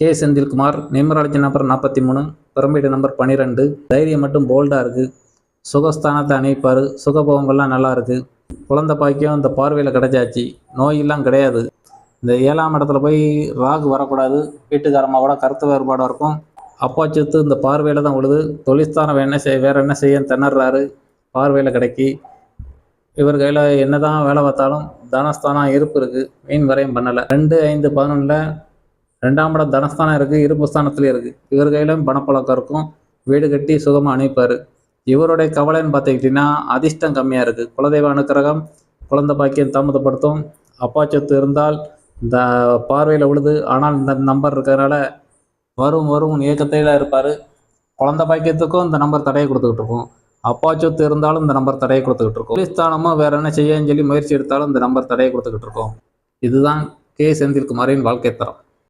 K Senthilkumar, numerology number 43, pyramid number 12. தைரியம் மட்டும் போல்டாக இருக்குது. சுகஸ்தானத்தை அணைப்பார். சுகபோகங்கள்லாம் நல்லா இருக்குது. குழந்தை பாக்கியம் இந்த பார்வையில் கிடைச்சாச்சு. நோயெல்லாம் கிடையாது. இந்த 7ஆம் இடத்துல போய் ராகு வரக்கூடாது. வீட்டுக்காரம்மாவோட கருத்து வேறுபாடாக இருக்கும். அப்பா சொத்து இந்த பார்வையில் தான் விழுது. தொழில்ஸ்தானம் வேறு என்ன செய்ய திணறாரு. பார்வையில் கிடைக்கி. இவர் கையில் என்ன தான் வேலை பார்த்தாலும் தனஸ்தானம் இருப்பு இருக்குது. மீன் வரையும் பண்ணலை. 2, 5, 11 2ஆம் இடம் தனஸ்தானம் இருக்குது. இருப்பு ஸ்தானத்துலேயே இருக்குது. இவர் கையிலும் பணப்பழக்கம் இருக்கும். வீடு கட்டி சுகமாக அனுப்பார். இவருடைய கவலைன்னு பார்த்துக்கிட்டிங்கன்னா அதிர்ஷ்டம் கம்மியாக இருக்குது. குலதெய்வ அனுக்கிரகம் குழந்தை பாக்கியம் தாமதப்படுத்தும். அப்பா சொத்து இருந்தால் இந்த பார்வையில் விழுது. ஆனால் இந்த நம்பர் இருக்கிறதுனால வரும் இயக்கத்தையில் இருப்பார். குழந்தை பாக்கியத்துக்கும் இந்த நம்பர் தடையை கொடுத்துக்கிட்டு இருக்கும். அப்பா சொத்து இருந்தாலும் இந்த நம்பர் தடையை கொடுத்துக்கிட்டு இருக்கும். தொழில்ஸ்தானமும் வேறு என்ன செய்யன்னு சொல்லி முயற்சி எடுத்தாலும் இந்த நம்பர் தடையை கொடுத்துக்கிட்டு இருக்கும். இதுதான் கே செந்தில்குமாரின் வாழ்க்கை தரம்.